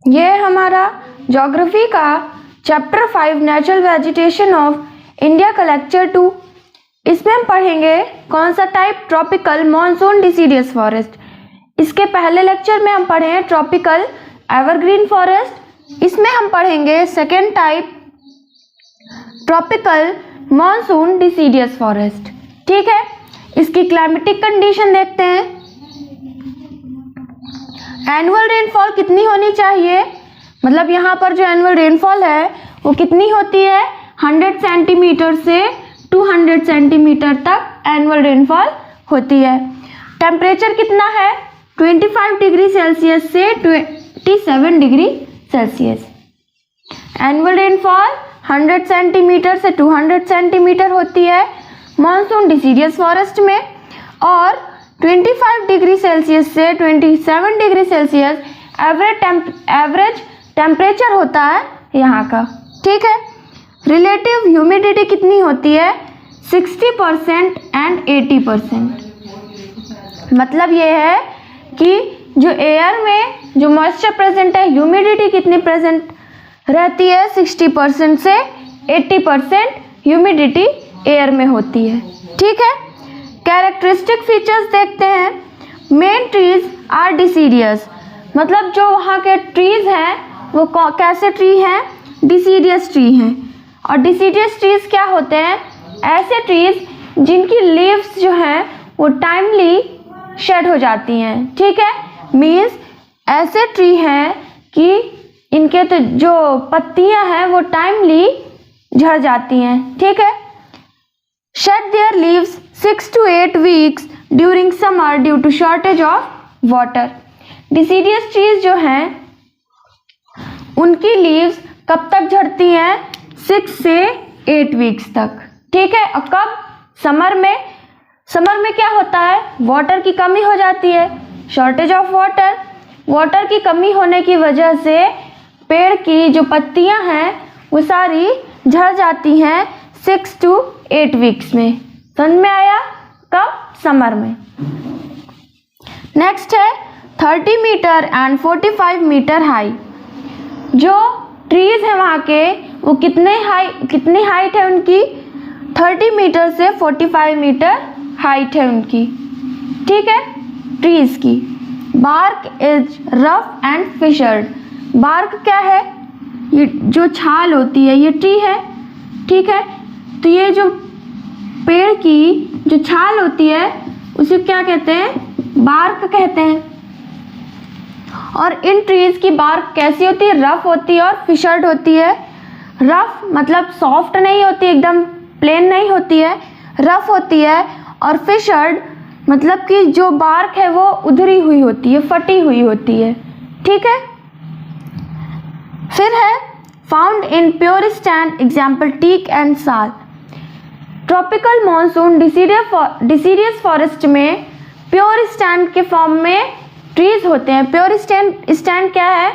ये हमारा ज्योग्राफी का chapter 5 natural vegetation of India का लेक्चर 2। इसमें हम पढ़ेंगे कौन सा type, tropical monsoon deciduous forest. इसके पहले लेक्चर में हम पढ़े हैं ट्रॉपिकल एवरग्रीन फॉरेस्ट। इसमें हम पढ़ेंगे second type, tropical monsoon deciduous forest. ठीक है, इसकी क्लाइमेटिक कंडीशन देखते हैं। एनुअल रेनफॉल कितनी होनी चाहिए, मतलब यहाँ पर जो एनुअल रेनफॉल है वो कितनी होती है, 100 सेंटीमीटर से 200 सेंटीमीटर तक एनुअल रेनफॉल होती है। टेम्परेचर कितना है, 25 डिग्री सेल्सियस से 27 degree Celsius. Annual rainfall 100 centimetre से 200 सेंटीमीटर होती है मॉनसून डिसीडियस फॉरेस्ट में, और 25 डिग्री सेल्सियस से 27 डिग्री सेल्सियस एवरेज टेम्परेचर होता है यहाँ का। ठीक है, रिलेटिव ह्यूमिडिटी कितनी होती है, 60% एंड 80%। मतलब ये है कि जो एयर में जो मॉइस्चर प्रेजेंट है, ह्यूमिडिटी कितनी प्रेजेंट रहती है, 60% से 80% ह्यूमिडिटी एयर में होती है। ठीक है, कैरेक्टरिस्टिक फीचर्स देखते हैं। मेन ट्रीज आर डिसीडियस, मतलब जो वहाँ के ट्रीज हैं वो कैसे ट्री हैं, डिसीडियस ट्री हैं। और डिसीडियस ट्रीज क्या होते हैं, ऐसे ट्रीज जिनकी लीव्स जो हैं वो टाइमली शेड हो जाती हैं। ठीक है, मीन्स ऐसे ट्री हैं कि इनके तो जो पत्तियां हैं वो टाइमली झड़ जाती हैं। ठीक है, shed their leaves 6 to 8 weeks during summer due to shortage of water. Deciduous trees जो हैं उनकी लीव्स कब तक झड़ती हैं, 6 से 8 वीक्स तक। ठीक है, और कब, समर में। समर में क्या होता है, वाटर की कमी हो जाती है, शॉर्टेज ऑफ वाटर। वाटर की कमी होने की वजह से पेड़ की जो पत्तियां हैं वो सारी झड़ जाती हैं 6 to 8 वीक्स में। समझ में आया, कब, समर में। नेक्स्ट है 30 मीटर एंड 45 मीटर हाई। जो ट्रीज हैं वहाँ के वो कितनी हाइट है उनकी, 30 मीटर से 45 मीटर हाइट है उनकी। ठीक है, ट्रीज की। Bark is rough and fissured. Bark क्या है, ये जो छाल होती है, ये ट्री है। ठीक है, तो ये जो पेड़ की जो छाल होती है उसे क्या कहते हैं, बार्क कहते हैं। और इन ट्रीज की बार्क कैसी होती है, रफ होती है और फिशर्ड होती है। रफ मतलब सॉफ्ट नहीं होती, एकदम प्लेन नहीं होती है, रफ होती है। और फिशर्ड मतलब कि जो बार्क है वो उधरी हुई होती है, फटी हुई होती है। ठीक है, फिर है found in pure stand, example teak and sal. Tropical monsoon deciduous forest में प्योर स्टैंड के फॉर्म में ट्रीज होते हैं। प्योर स्टैंड क्या है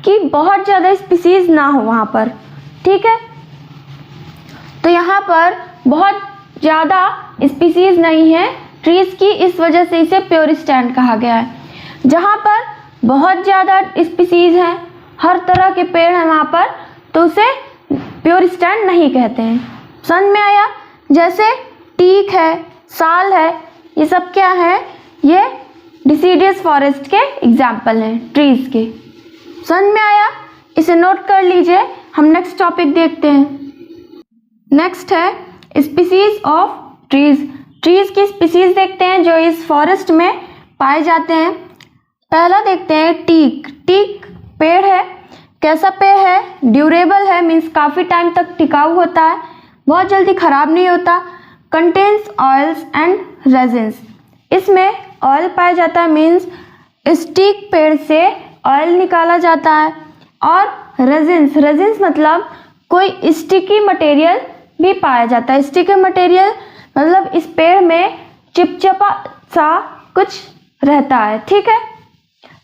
कि बहुत ज़्यादा स्पीसीज ना हो वहाँ पर। ठीक है, तो यहाँ पर बहुत ज़्यादा स्पीसीज नहीं है ट्रीज की, इस वजह से इसे प्योर स्टैंड कहा गया है। जहाँ पर बहुत ज़्यादा स्पीसीज हैं, हर तरह के पेड़ हैं वहाँ पर, तो उसे प्योर स्टैंड नहीं कहते हैं। समझ में आया, जैसे टीक है, साल है, ये सब क्या है, ये डिसीडियस फॉरेस्ट के एग्जाम्पल हैं ट्रीज के। समझ में आया, इसे नोट कर लीजिए। हम नेक्स्ट टॉपिक देखते हैं। नेक्स्ट है स्पीसीज ऑफ ट्रीज। ट्रीज की स्पीसीज देखते हैं जो इस फॉरेस्ट में पाए जाते हैं। पहला देखते हैं टीक। टीक पेड़ है, कैसा पेड़ है, ड्यूरेबल है, मीन्स काफ़ी टाइम तक टिकाऊ होता है, बहुत जल्दी ख़राब नहीं होता। कंटेन्स ऑयल्स एंड रेजिन्स, इसमें ऑयल पाया जाता है, मीन्स इस टीक पेड़ से ऑयल निकाला जाता है। और रेजिन्स मतलब कोई स्टिकी मटेरियल भी पाया जाता है। स्टिकी मटेरियल मतलब इस पेड़ में चिपचिपा सा कुछ रहता है। ठीक है,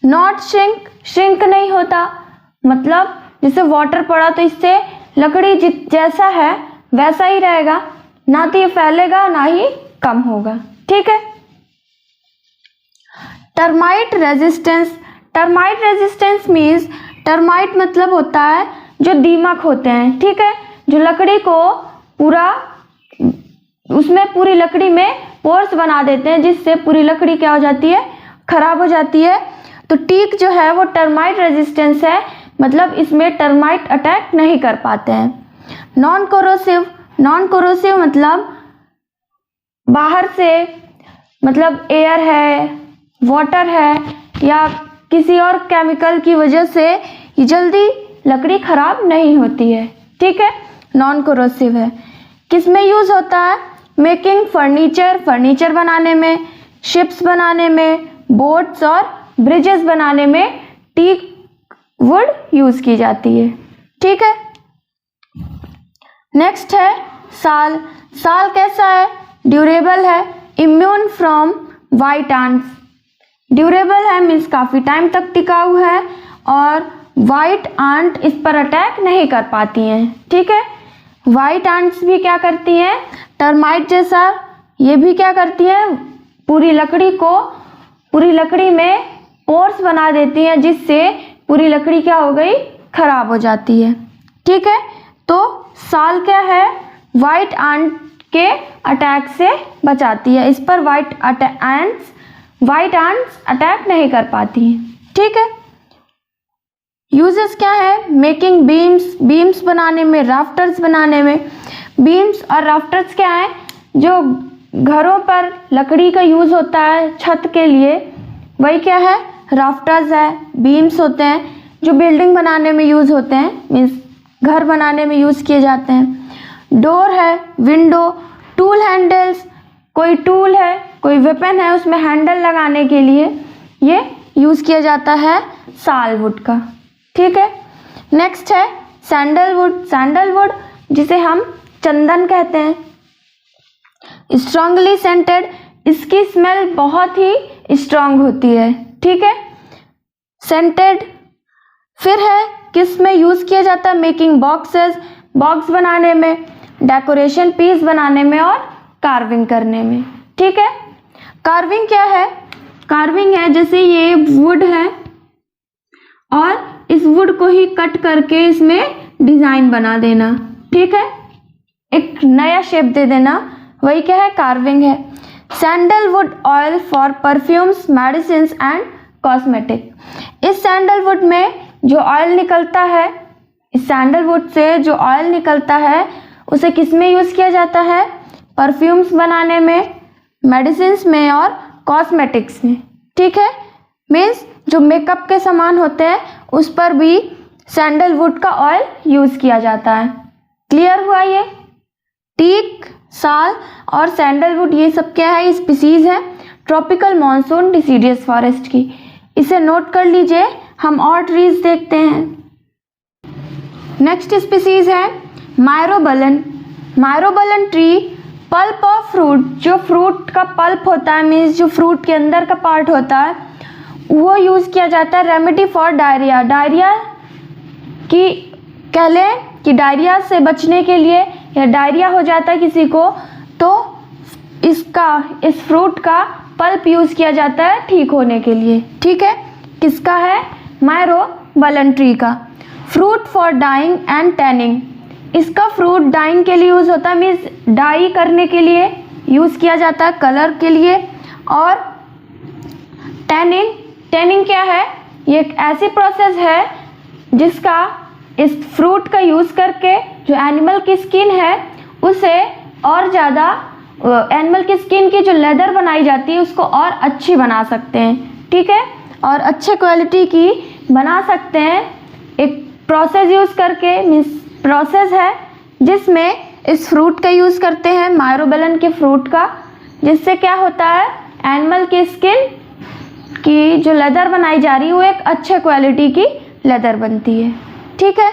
नॉट श्रिंक नहीं होता, मतलब जैसे वाटर पड़ा तो इससे लकड़ी जैसा है वैसा ही रहेगा, ना तो ये फैलेगा ना ही कम होगा। ठीक है, टर्माइट रेजिस्टेंस मीन्स टर्माइट मतलब होता है जो दीमक होते हैं, ठीक है, जो लकड़ी को पूरा उसमें पूरी लकड़ी में पोर्स बना देते हैं, जिससे पूरी लकड़ी क्या हो जाती है, खराब हो जाती है। तो टीक जो है वो टर्माइट रेजिस्टेंस है, मतलब इसमें टर्माइट अटैक नहीं कर पाते हैं। नॉन कोरोसिव, नॉन कोरोसिव मतलब बाहर से, मतलब एयर है, वाटर है या किसी और केमिकल की वजह से ये जल्दी लकड़ी खराब नहीं होती है, ठीक है, नॉन कोरोसिव है। किस में यूज़ होता है? मेकिंग फर्नीचर, फर्नीचर बनाने में, शिप्स बनाने में, बोट्स और ब्रिजेस बनाने में टीक वुड यूज़ की जाती है, ठीक है। नेक्स्ट है साल। साल कैसा है? ड्यूरेबल है, immune from white ants. Durable है मीन्स काफ़ी टाइम तक टिकाऊ है और वाइट आंट इस पर अटैक नहीं कर पाती हैं, ठीक है। वाइट आंट्स भी क्या करती हैं? टर्माइट जैसा ये भी क्या करती हैं? पूरी लकड़ी में पोर्स बना देती हैं, जिससे पूरी लकड़ी क्या हो गई? खराब हो जाती है, ठीक है। तो साल क्या है? वाइट आंट के अटैक से बचाती है, इस पर वाइट आंट्स अटैक नहीं कर पाती हैं, ठीक है। यूजेस क्या है? मेकिंग बीम्स, बीम्स बनाने में, राफ्टर्स बनाने में। बीम्स और राफ्टर्स क्या है? जो घरों पर लकड़ी का यूज़ होता है छत के लिए, वही क्या है? राफ्टर्स है, बीम्स होते हैं जो बिल्डिंग बनाने में यूज़ होते हैं, मीन्स घर बनाने में यूज़ किए जाते हैं। डोर है, विंडो, टूल हैंडल्स, कोई टूल है, कोई वेपन है, उसमें हैंडल लगाने के लिए ये यूज़ किया जाता है सालवुड का, ठीक है। नेक्स्ट है सैंडलवुड। सैंडलवुड जिसे हम चंदन कहते हैं, स्ट्रांगली सेंटेड, इसकी स्मेल बहुत ही स्ट्रांग होती है, ठीक है, सेंटेड। फिर है किस में यूज़ किया जाता है? मेकिंग बॉक्सेस, बॉक्स बनाने में, डेकोरेशन पीस बनाने में और कार्विंग करने में, ठीक है। कार्विंग क्या है? कार्विंग है जैसे ये वुड है और इस वुड को ही कट करके इसमें डिज़ाइन बना देना, ठीक है, एक नया शेप दे देना, वही क्या है? कार्विंग है। Sandalwood oil for perfumes, medicines and cosmetic. इस सैंडलवुड में जो ऑयल निकलता है, इस सैंडलवुड से जो ऑयल निकलता है उसे किस में यूज़ किया जाता है? परफ्यूम्स बनाने में, मेडिसिन्स में और कॉस्मेटिक्स में, ठीक है। मीन्स जो मेकअप के सामान होते हैं उस पर भी सैंडलवुड का ऑयल यूज़ किया जाता है। क्लियर हुआ ये? टीक, साल और सैंडलवुड ये सब क्या है? स्पीसीज है ट्रॉपिकल मॉनसून डिसीडियस फॉरेस्ट की। इसे नोट कर लीजिए। हम और ट्रीज देखते हैं। नेक्स्ट स्पीसीज है मायरोबलन। मायरोबलन ट्री पल्प ऑफ फ्रूट, जो फ्रूट का पल्प होता है, मीन्स जो फ्रूट के अंदर का पार्ट होता है, वो यूज़ किया जाता है रेमेडी फॉर डायरिया। डायरिया की कह लें कि डायरिया से बचने के लिए, या डायरिया हो जाता है किसी को, तो इस फ्रूट का पल्प यूज़ किया जाता है ठीक होने के लिए, ठीक है। किसका है? मायरोबलन ट्री का। Fruit for dyeing and tanning, इसका फ्रूट डाइंग के लिए यूज़ होता है, मीन्स डाई करने के लिए यूज़ किया जाता है, कलर के लिए। और टैनिंग, टैनिंग क्या है? ये एक ऐसी प्रोसेस है जिसका इस फ्रूट का यूज़ करके जो एनिमल की स्किन है उसे और ज़्यादा, एनिमल की स्किन की जो लेदर बनाई जाती है उसको और अच्छी बना सकते हैं, ठीक है, और अच्छे क्वालिटी की बना सकते हैं एक प्रोसेस यूज़ करके। मीन्स प्रोसेस है जिसमें इस फ्रूट का यूज़ करते हैं, मायरोबलन के फ्रूट का, जिससे क्या होता है? एनिमल की स्किन की जो लेदर बनाई जा रही है वो एक अच्छे क्वालिटी की लेदर बनती है, ठीक है।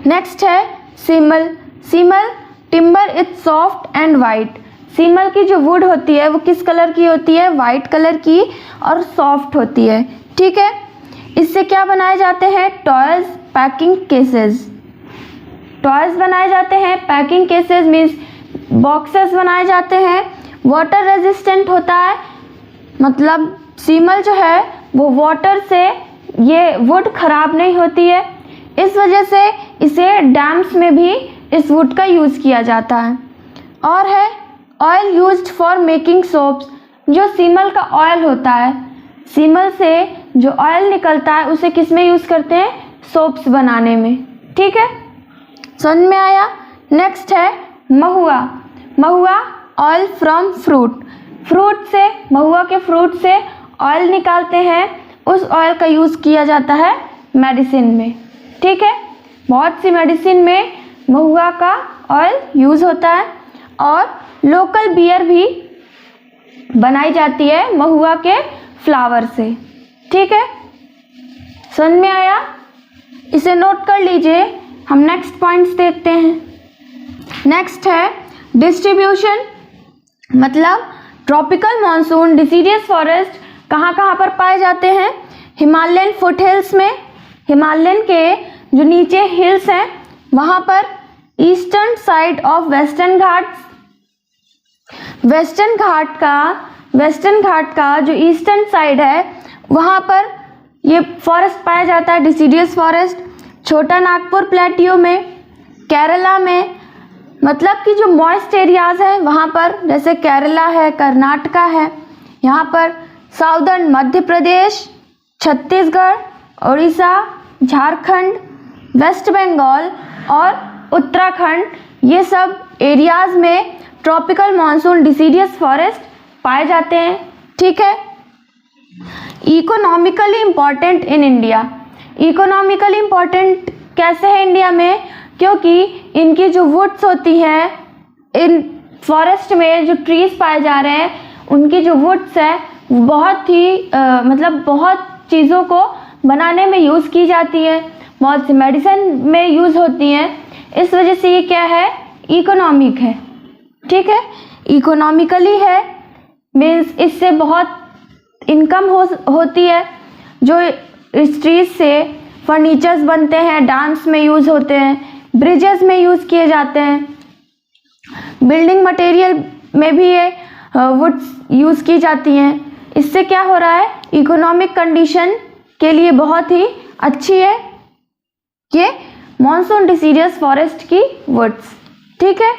नेक्स्ट है semal. Semal timber it's soft and white. Semal की जो वुड होती है वो किस कलर की होती है? वाइट कलर की और सॉफ्ट होती है, ठीक है। इससे क्या बनाए जाते हैं? Toys, packing cases. टॉयज बनाए जाते हैं, पैकिंग केसेस मीन्स बॉक्सेस बनाए जाते हैं। वाटर रेजिस्टेंट होता है, मतलब सीमल जो है वो वाटर से ये वुड खराब नहीं होती है, इस वजह से इसे डैम्स में भी इस वुड का यूज़ किया जाता है। और है oil used for making soaps, जो सीमल का ऑयल होता है, सीमल से जो ऑयल निकलता है उसे किस में यूज़ करते हैं, सोप्स बनाने में। ठीक है, समझ में आया। नेक्स्ट है महुआ। महुआ ऑयल फ्रॉम फ्रूट, फ्रूट से, महुआ के फ्रूट से ऑयल निकालते हैं, उस ऑयल का यूज़ किया जाता है मेडिसिन में। ठीक है, बहुत सी मेडिसिन में महुआ का ऑयल यूज़ होता है। और लोकल बियर भी बनाई जाती है महुआ के फ्लावर से। ठीक है, समझ में आया, इसे नोट कर लीजिए। हम नेक्स्ट पॉइंट्स देखते हैं। नेक्स्ट है डिस्ट्रीब्यूशन, मतलब ट्रॉपिकल मानसून डिसीडियस फॉरेस्ट कहाँ कहाँ पर पाए जाते हैं, हिमालयन फुट हिल्स में, हिमालयन के जो नीचे हिल्स हैं वहाँ पर, eastern side of western Ghats, western Ghat का जो ईस्टर्न साइड है वहाँ पर ये फॉरेस्ट पाया जाता है, डिसीडियस फॉरेस्ट। छोटा नागपुर प्लेट्यू में, केरला में, मतलब कि जो मॉइस्ट एरियाज़ हैं वहाँ पर, जैसे केरला है, कर्नाटका है, यहाँ पर साउदर्न मध्य प्रदेश, छत्तीसगढ़, उड़ीसा, झारखंड, वेस्ट बंगाल और उत्तराखंड, ये सब एरियाज़ में ट्रॉपिकल मानसून डिसीडियस फॉरेस्ट पाए जाते हैं। ठीक है, economically important in India, economically important कैसे है इंडिया में, क्योंकि इनकी जो वुड्स होती हैं, इन फॉरेस्ट में जो ट्रीज पाए जा रहे हैं उनकी जो वुड्स है बहुत ही मतलब बहुत चीज़ों को बनाने में यूज़ की जाती है, बहुत सी मेडिसिन में यूज़ होती हैं, इस वजह से ये क्या है, इकोनॉमिक है। ठीक है, इकोनॉमिकली है मीन्स इससे बहुत इनकम होती है। जो इस ट्रीज से फर्नीचर्स बनते हैं, डैम्स में यूज़ होते हैं, ब्रिजेस में यूज़ किए जाते हैं, बिल्डिंग मटेरियल में भी ये वुड्स यूज़ की जाती हैं। इससे क्या हो रहा है, इकोनॉमिक कंडीशन के लिए बहुत ही अच्छी है ये मॉनसून डिसीडियस फॉरेस्ट की वुड्स। ठीक है,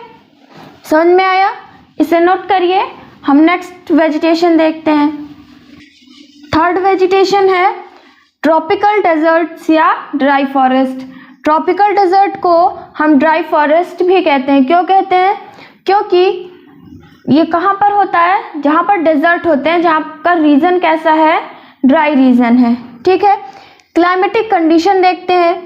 समझ में आया, इसे नोट करिए। हम नेक्स्ट वेजिटेशन देखते हैं। थर्ड वेजिटेशन है ट्रॉपिकल डेजर्ट्स या ड्राई फॉरेस्ट। ट्रॉपिकल डेजर्ट को हम ड्राई फॉरेस्ट भी कहते हैं। क्यों कहते हैं, क्योंकि ये कहाँ पर होता है, जहाँ पर डेजर्ट होते हैं, जहाँ का रीजन कैसा है, ड्राई रीजन है। ठीक है, क्लाइमेटिक कंडीशन देखते हैं।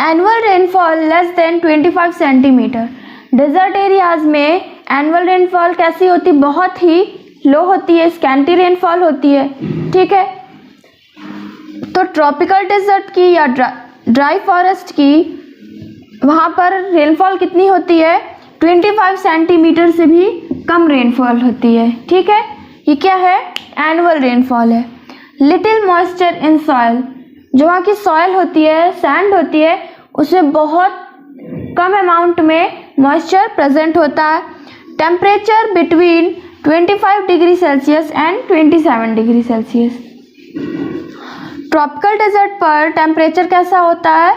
Annual rainfall less than 25 centimetre. Desert areas में एनुअल रेनफॉल कैसी होती, बहुत ही लो होती है, स्कैंटी रेनफॉल होती है। ठीक है, तो ट्रॉपिकल डेजर्ट की या ड्राई फॉरेस्ट की वहाँ पर रेनफॉल कितनी होती है, 25 सेंटीमीटर से भी कम रेनफॉल होती है। ठीक है, ये क्या है, एनुअल रेनफॉल है। लिटिल मॉइस्चर इन सॉइल, जो वहाँ की सॉइल होती है, सैंड होती है, उसमें बहुत कम अमाउंट में मॉइस्चर प्रेजेंट होता है। Temperature between 25 degree Celsius and 27 degree Celsius. Tropical desert पर टेम्परेचर कैसा होता है,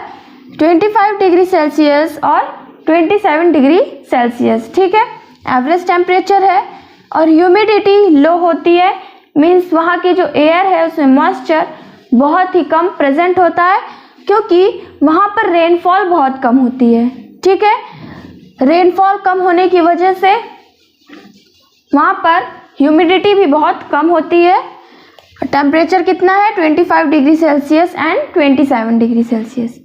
25 डिग्री सेल्सियस और 27 डिग्री सेल्सियस। ठीक है, एवरेज टेम्परेचर है। और ह्यूमिडिटी लो होती है, मीन्स वहाँ की जो एयर है उसमें मॉइस्चर बहुत ही कम प्रेजेंट होता है, क्योंकि वहाँ पर रेनफॉल बहुत कम होती है। ठीक है, रेनफॉल कम होने की वजह से वहाँ पर ह्यूमिडिटी भी बहुत कम होती है। टेम्परेचर कितना है, 25 degree Celsius and 27 degree Celsius.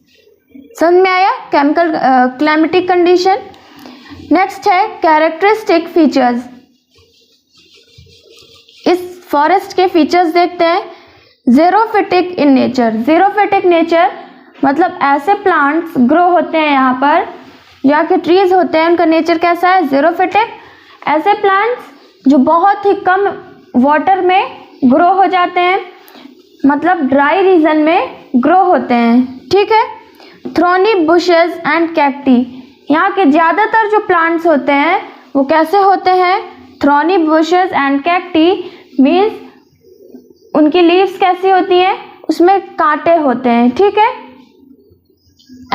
समझ में आया केमिकल क्लाइमेटिक कंडीशन। नेक्स्ट है कैरेक्टरिस्टिक फीचर्स। इस फॉरेस्ट के फीचर्स देखते हैं। ज़ेरोफिटिक इन नेचर। ज़ेरोफिटिक नेचर मतलब ऐसे प्लांट्स ग्रो होते हैं यहाँ पर, यहाँ के ट्रीज होते हैं, उनका नेचर कैसा है, ज़ेरोफिटिक। ऐसे प्लांट्स जो बहुत ही कम वाटर में ग्रो हो जाते हैं, मतलब ड्राई रीजन में ग्रो होते हैं। ठीक है, थ्रोनी बुशेस एंड कैक्टी। यहाँ के ज़्यादातर जो प्लांट्स होते हैं वो कैसे होते हैं, thorny bushes and cacti, means उनकी लीव्स कैसी होती हैं, उसमें कांटे होते हैं, ठीक है।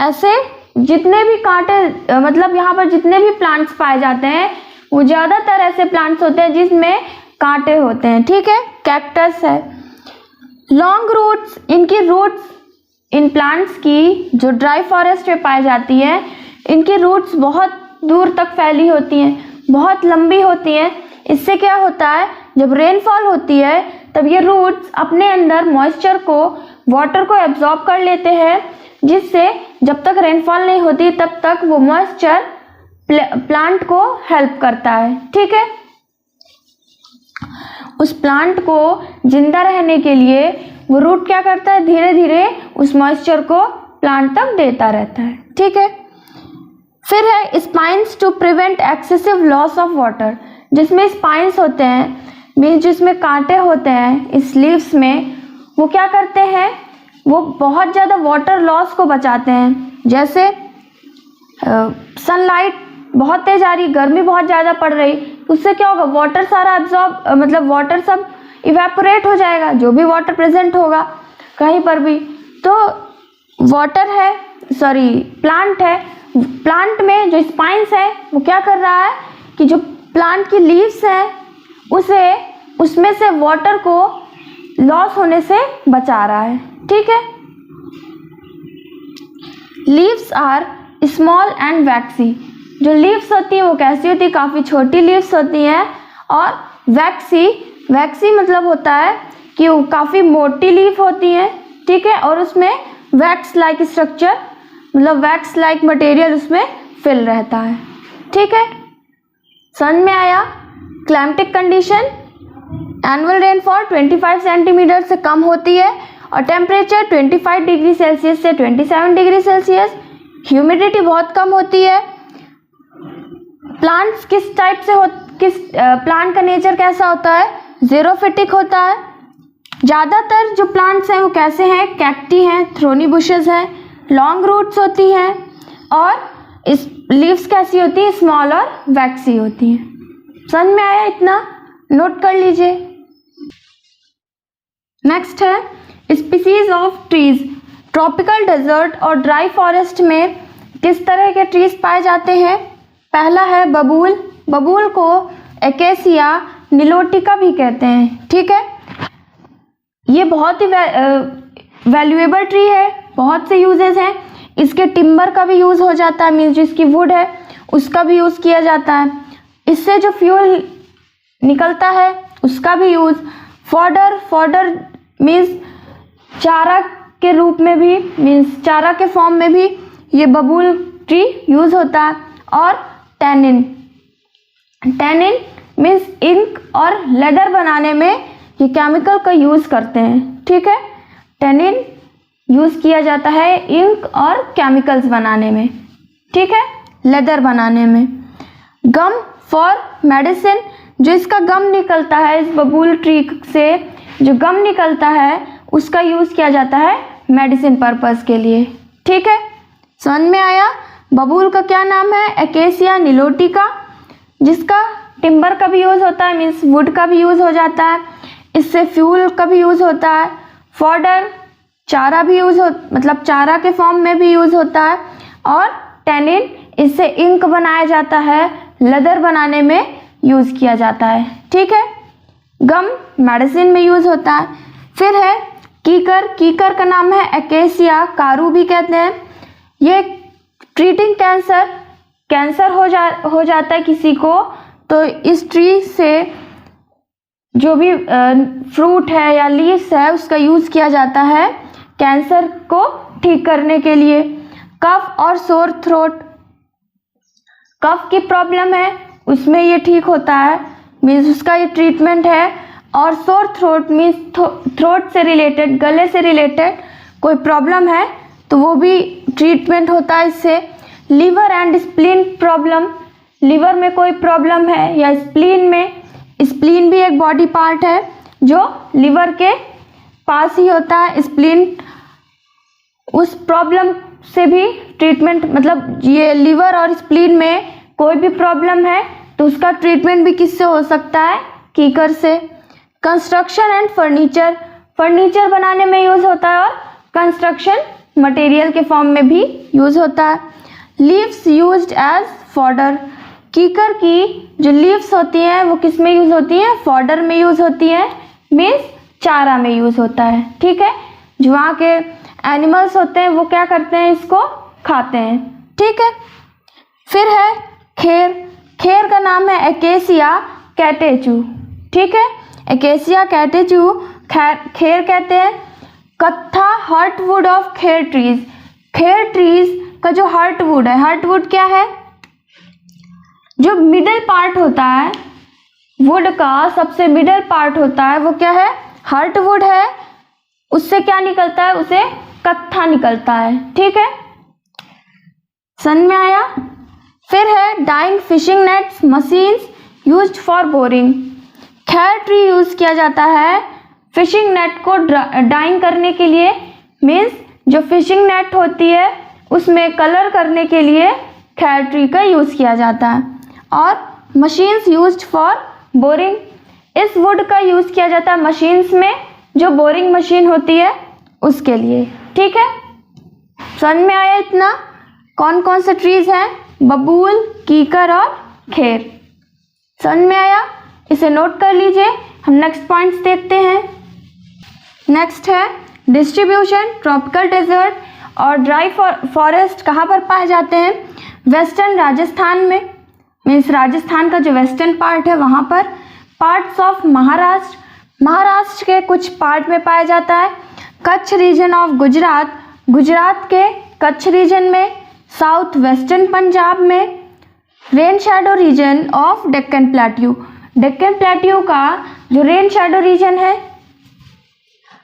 ऐसे जितने भी कांटे मतलब यहाँ पर जितने भी प्लांट्स पाए जाते हैं वो ज़्यादातर ऐसे प्लांट्स होते हैं जिसमें कांटे होते हैं, ठीक है। कैक्टस है। लॉन्ग रूट्स, इनकी रूट्स इन प्लांट्स की जो ड्राई फॉरेस्ट में पाई जाती है, इनकी रूट्स बहुत दूर तक फैली होती हैं, बहुत लंबी होती हैं। इससे क्या होता है, जब रेनफॉल होती है तब ये रूट्स अपने अंदर मॉइस्चर को, वाटर को एब्जॉर्ब कर लेते हैं, जिससे जब तक रेनफॉल नहीं होती तब तक वो मॉइस्चर प्लांट को हेल्प करता है, ठीक है। उस प्लांट को जिंदा रहने के लिए वो रूट क्या करता है, धीरे धीरे उस मॉइस्चर को प्लांट तक देता रहता है, ठीक है। फिर है spines to prevent excessive loss of water, जिसमें स्पाइन्स होते हैं मीन्स जिसमें कांटे होते हैं इस लीव्स में, वो क्या करते हैं, वो बहुत ज़्यादा वाटर लॉस को बचाते हैं। जैसे सनलाइट बहुत तेज आ रही, गर्मी बहुत ज़्यादा पड़ रही, उससे क्या होगा, वाटर सारा एब्जॉर्ब मतलब वाटर सब इवेपोरेट हो जाएगा, जो भी वाटर प्रेजेंट होगा कहीं पर भी। तो वाटर है, सॉरी प्लांट है, प्लांट में जो स्पाइन्स है वो क्या कर रहा है कि जो प्लांट की लीव्स है उसमें से वाटर को लॉस होने से बचा रहा है, ठीक है। Leaves are small and waxy, जो लीव्स होती हैं वो कैसी होती है, काफ़ी छोटी लीव्स होती हैं। और वैक्सी मतलब होता है कि वो काफ़ी मोटी लीफ होती हैं, ठीक है। और उसमें वैक्स लाइक स्ट्रक्चर मतलब वैक्स लाइक मटेरियल उसमें फिल रहता है, ठीक है। समझ में आया। Climatic condition, annual rainfall 25 centimetre से कम होती है और टेम्परेचर 25 डिग्री सेल्सियस से 27 डिग्री सेल्सियस। ह्यूमिडिटी बहुत कम होती है। प्लांट्स किस टाइप से प्लांट का नेचर कैसा होता है, ज़ेरोफिटिक होता है। ज़्यादातर जो प्लांट्स हैं वो कैसे हैं, कैक्टी हैं, थ्रोनी बुशेस हैं, लॉन्ग रूट्स होती हैं और इस लीव्स कैसी होती हैं, स्मॉल और वैक्सी होती हैं। समझ में आया, इतना नोट कर लीजिए। नेक्स्ट है species of trees. Tropical desert और ड्राई फॉरेस्ट में किस तरह के ट्रीज पाए जाते हैं। पहला है बबूल। बबूल को एकेसिया निलोटिका भी कहते हैं, ठीक है। ये बहुत ही वैल्यूएबल ट्री है, बहुत से यूजेस हैं। इसके टिम्बर का भी यूज़ हो जाता है, मीन्स जिसकी वुड है उसका भी यूज़ किया जाता है। इससे जो फ्यूल निकलता है उसका भी यूज़। फॉडर मीन्स चारा के रूप में भी, मीन्स चारा के फॉर्म में भी ये बबूल ट्री यूज़ होता है। और टैनिन मीन्स इंक और लेदर बनाने में ये केमिकल का यूज़ करते हैं, ठीक है। टैनिन यूज़ किया जाता है इंक और केमिकल्स बनाने में, ठीक है, लेदर बनाने में। गम फॉर मेडिसिन, जो इसका गम निकलता है, इस बबूल ट्री से जो गम निकलता है उसका यूज़ किया जाता है मेडिसिन पर्पस के लिए, ठीक है। समझ में आया। बबूल का क्या नाम है, एकेसिया निलोटिका, जिसका टिम्बर का भी यूज़ होता है, मीन्स वुड का भी यूज़ हो जाता है। इससे फ्यूल का भी यूज़ होता है। फॉडर चारा भी मतलब चारा के फॉर्म में भी यूज़ होता है। और टैनिन, इससे इंक बनाया जाता है, लेदर बनाने में यूज़ किया जाता है, ठीक है। गम मेडिसिन में यूज़ होता है। फिर है कीकर का नाम है एकेसिया कारू भी कहते हैं। ये ट्रीटिंग कैंसर हो जाता है किसी को, तो इस ट्री से जो भी फ्रूट है या लीव्स है उसका यूज़ किया जाता है कैंसर को ठीक करने के लिए। कफ और सोर थ्रोट, कफ की प्रॉब्लम है उसमें ये ठीक होता है, मीन्स उसका ये ट्रीटमेंट है। और सोर थ्रोट मीन्स थ्रोट से रिलेटेड, गले से रिलेटेड कोई प्रॉब्लम है तो वो भी ट्रीटमेंट होता है इससे। Liver and spleen problem, liver में कोई प्रॉब्लम है या स्प्लीन में, स्प्लीन भी एक बॉडी पार्ट है जो लीवर के पास ही होता है। स्प्लीन, उस प्रॉब्लम से भी ट्रीटमेंट, मतलब ये लीवर और स्प्लीन में कोई भी प्रॉब्लम है तो उसका ट्रीटमेंट भी किससे हो सकता है, कीकर से। कंस्ट्रक्शन एंड फर्नीचर, फर्नीचर बनाने में यूज़ होता है और कंस्ट्रक्शन मटेरियल के फॉर्म में भी यूज़ होता है। लीव्स यूज्ड एज फॉडर, कीकर की जो लीव्स होती हैं वो किस में यूज़ होती हैं? फॉडर में यूज़ होती हैं, मीन्स चारा में यूज़ होता है। ठीक है, जो वहाँ के एनिमल्स होते हैं वो क्या करते हैं? इसको खाते हैं। ठीक है, फिर है खेर। खेर का नाम है एकेसिया कैटेचू। ठीक है, एकेसिया कैटेचू खेर कहते हैं। कत्था heartwood of Kher trees. Kher trees का जो हार्टवुड है, हार्टवुड क्या है? जो मिडल पार्ट होता है वुड का, सबसे मिडल पार्ट होता है वो क्या है? हार्टवुड है। उससे क्या निकलता है? उसे कत्था निकलता है। ठीक है, समझ में आया? फिर है dyeing fishing nets machines used for boring. Khair tree use किया जाता है फिशिंग नेट को डाइंग करने के लिए, मीन्स जो फिशिंग नेट होती है उसमें कलर करने के लिए खेर ट्री का यूज किया जाता है। और मशीन्स यूज्ड फॉर बोरिंग, इस वुड का यूज किया जाता है मशीन्स में, जो बोरिंग मशीन होती है उसके लिए। ठीक है, समझ में आया इतना? कौन कौन से ट्रीज हैं? बबूल, कीकर और खेर। समझ में आया? इसे नोट कर लीजिए। हम नेक्स्ट पॉइंट्स देखते हैं। नेक्स्ट है डिस्ट्रीब्यूशन। ट्रॉपिकल डेजर्ट और ड्राई फॉरेस्ट कहाँ पर पाए जाते हैं? वेस्टर्न राजस्थान में, मीन्स राजस्थान का जो वेस्टर्न पार्ट है वहाँ पर। पार्ट्स ऑफ महाराष्ट्र, महाराष्ट्र के कुछ पार्ट में पाया जाता है। कच्छ रीजन ऑफ गुजरात, गुजरात के कच्छ रीजन में। साउथ वेस्टर्न पंजाब में। Rain shadow reason of Deccan plateau, Deccan plateau का जो रेन शैडो रीजन है,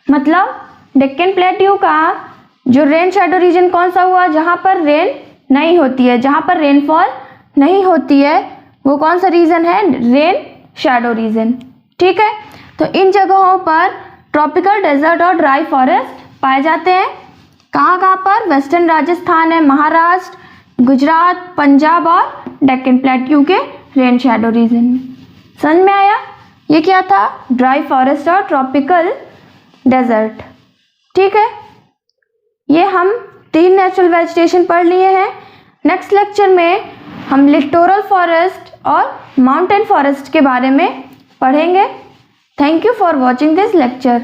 मतलब डेक्कन प्लेट्यू का जो रेन शैडो रीजन कौन सा हुआ? जहाँ पर रेन नहीं होती है, जहाँ पर रेनफॉल नहीं होती है, वो कौन सा रीजन है? Rain shadow reason. ठीक है, तो इन जगहों पर ट्रॉपिकल डेजर्ट और ड्राई फॉरेस्ट पाए जाते हैं। कहाँ कहाँ पर? वेस्टर्न राजस्थान है, महाराष्ट्र, गुजरात, पंजाब और डेक्कन प्लेट्यू के रेन शैडो रीजन में। समझ में आया? ये क्या था? ड्राई फॉरेस्ट और ट्रॉपिकल डेजर्ट। ठीक है, ये हम 3 नेचुरल वेजिटेशन पढ़ लिए हैं। नेक्स्ट लेक्चर में हम लिटोरल फॉरेस्ट और माउंटेन फॉरेस्ट के बारे में पढ़ेंगे। Thank you for watching this lecture.